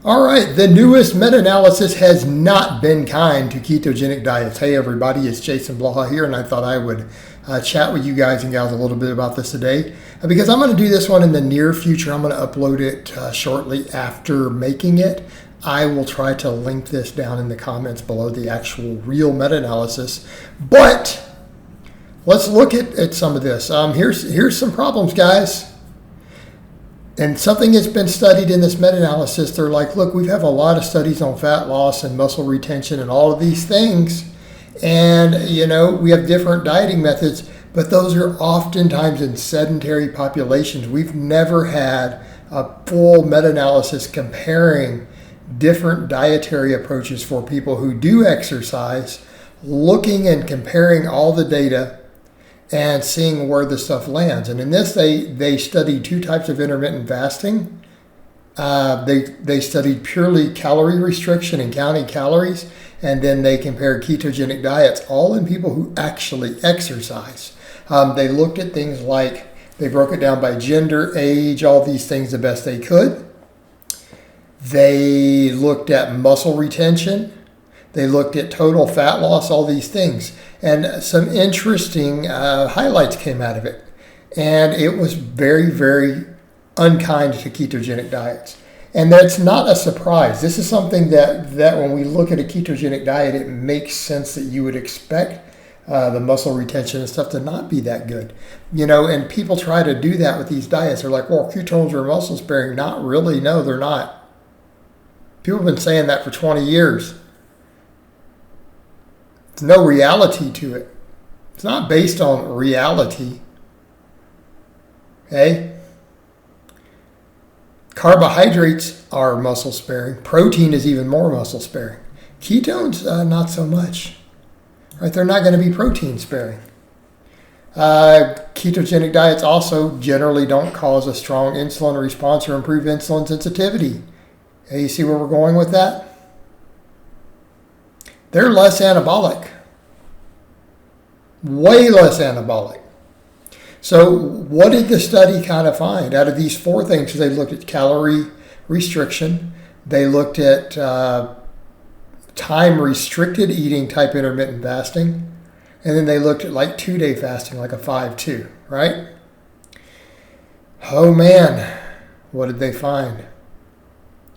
All right, the newest meta-analysis has not been kind to ketogenic diets. Hey everybody, it's Jason Blaha here, and I thought I would chat with you guys and gals a little bit about this today because I'm going to do this one in the near future. I'm going to upload it shortly after making it. I will try to link this down in the comments below, the actual real meta-analysis. But let's look at some of this. Here's some problems, guys. And something that's been studied in this meta-analysis, they're like, look, we have a lot of studies on fat loss and muscle retention and all of these things. And, you know, we have different dieting methods, but those are oftentimes in sedentary populations. We've never had a full meta-analysis comparing different dietary approaches for people who do exercise, looking and comparing all the data and seeing where the stuff lands. And in this, they studied two types of intermittent fasting. They studied purely calorie restriction and counting calories, and then they compared ketogenic diets, all in people who actually exercise. They looked at things like, they broke it down by gender, age, all these things the best they could. They looked at muscle retention. They looked at total fat loss, all these things. And some interesting highlights came out of it. And it was very, very unkind to ketogenic diets. And that's not a surprise. This is something that when we look at a ketogenic diet, it makes sense that you would expect the muscle retention and stuff to not be that good. You know, and people try to do that with these diets. They're like, well, ketones are muscle sparing. Not really. No, they're not. People have been saying that for 20 years. There's no reality to it. It's not based on reality. Okay? Carbohydrates are muscle sparing. Protein is even more muscle sparing. Ketones, not so much. Right? They're not going to be protein sparing. Ketogenic diets also generally don't cause a strong insulin response or improve insulin sensitivity. Okay, you see where we're going with that? They're less anabolic, way less anabolic. So what did the study kind of find out of these four things? So they looked at calorie restriction. They looked at time-restricted eating type intermittent fasting. And then they looked at like 2-day fasting, like a 5-2, right? Oh man, what did they find?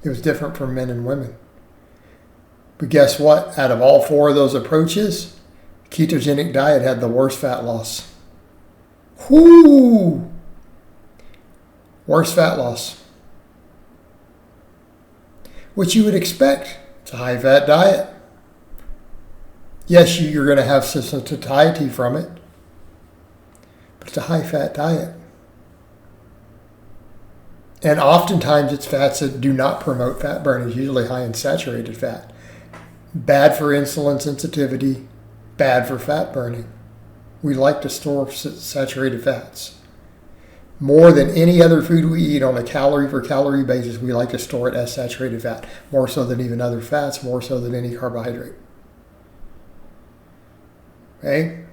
It was different for men and women. But guess what? Out of all four of those approaches, ketogenic diet had the worst fat loss. Whoo! Worst fat loss. Which you would expect. It's a high-fat diet. Yes, you're going to have some satiety from it, but it's a high-fat diet. And oftentimes it's fats that do not promote fat burn. It's usually high in saturated fat. Bad for insulin sensitivity, bad for fat burning. We like to store saturated fats. More than any other food we eat on a calorie for calorie basis, we like to store it as saturated fat. More so than even other fats, more so than any carbohydrate. Okay?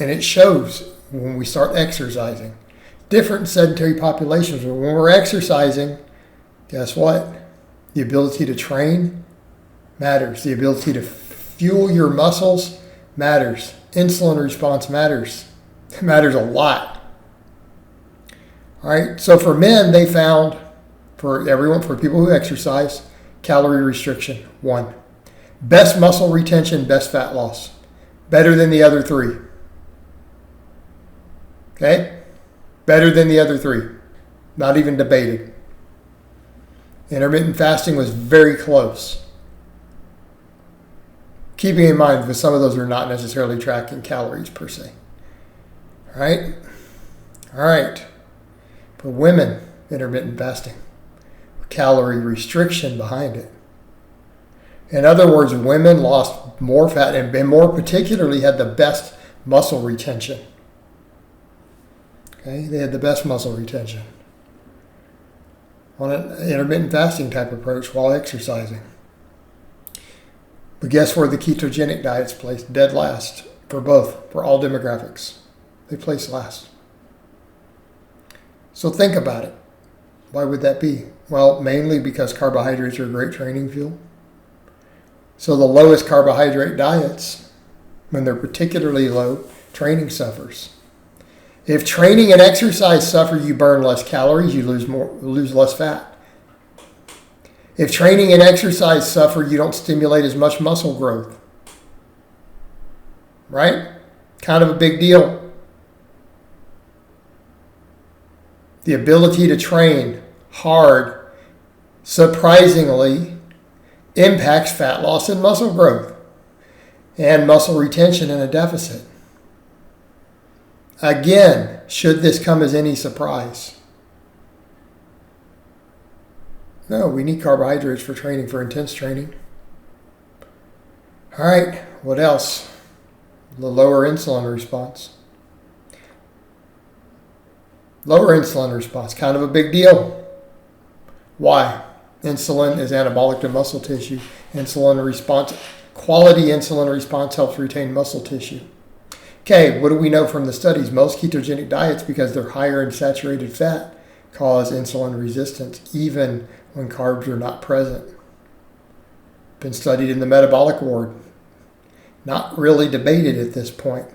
And it shows when we start exercising. Different sedentary populations. When we're exercising, guess what? The ability to train matters. The ability to fuel your muscles matters. Insulin response matters. It matters a lot. All right. So for men, they found for people who exercise, calorie restriction, 1. Best muscle retention, best fat loss. Better than the other 3. Okay? Better than the other 3. Not even debated. Intermittent fasting was very close. Keeping in mind that some of those are not necessarily tracking calories per se. All right? All right. For women, intermittent fasting. Calorie restriction behind it. In other words, women lost more fat and more particularly had the best muscle retention. Okay? They had the best muscle retention on an intermittent fasting type approach while exercising. But guess where the ketogenic diets placed? Dead last for both, for all demographics. They placed last. So think about it. Why would that be? Well, mainly because carbohydrates are a great training fuel. So the lowest carbohydrate diets, when they're particularly low, training suffers. If training and exercise suffer, you burn less calories, you lose less fat. If training and exercise suffer, you don't stimulate as much muscle growth. Right? Kind of a big deal. The ability to train hard, surprisingly, impacts fat loss and muscle growth and muscle retention in a deficit. Again, should this come as any surprise? No, we need carbohydrates for training, for intense training. All right, what else? The lower insulin response. Lower insulin response, kind of a big deal. Why? Insulin is anabolic to muscle tissue. Insulin response, quality insulin response helps retain muscle tissue. Okay, what do we know from the studies? Most ketogenic diets, because they're higher in saturated fat, cause insulin resistance, even when carbs are not present. Been studied in the metabolic ward. Not really debated at this point.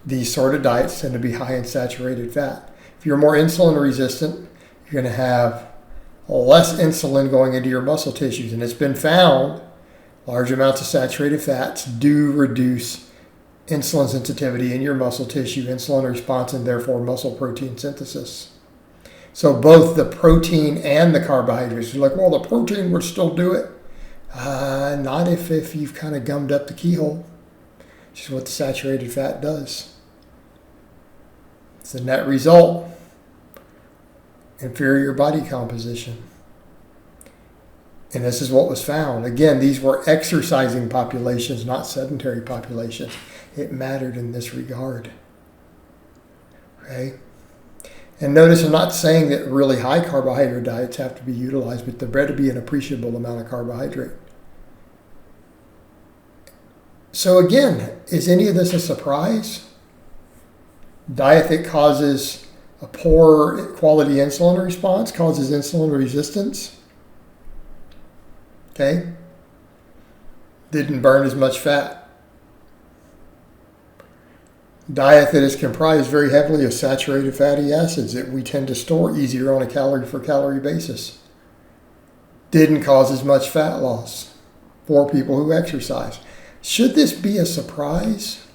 These sort of diets tend to be high in saturated fat. If you're more insulin resistant, you're going to have less insulin going into your muscle tissues. And it's been found large amounts of saturated fats do reduce insulin sensitivity in your muscle tissue, insulin response, and therefore muscle protein synthesis. So both the protein and the carbohydrates. You're like, well, the protein would still do it. Not if you've kind of gummed up the keyhole, which is what the saturated fat does. It's the net result. Inferior body composition. And this is what was found. Again, these were exercising populations, not sedentary populations. It mattered in this regard. Okay? And notice I'm not saying that really high carbohydrate diets have to be utilized, but there better be an appreciable amount of carbohydrate. So again, is any of this a surprise? Diet that causes a poor quality insulin response causes insulin resistance. Okay? Didn't burn as much fat. Diet that is comprised very heavily of saturated fatty acids that we tend to store easier on a calorie for calorie basis. Didn't cause as much fat loss for people who exercise. Should this be a surprise?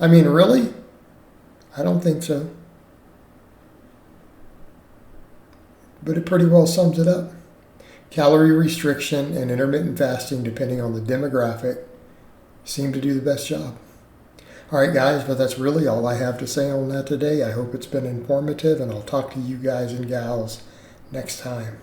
I mean, really? I don't think so. But it pretty well sums it up. Calorie restriction and intermittent fasting, depending on the demographic, seem to do the best job. All right, guys, but that's really all I have to say on that today. I hope it's been informative, and I'll talk to you guys and gals next time.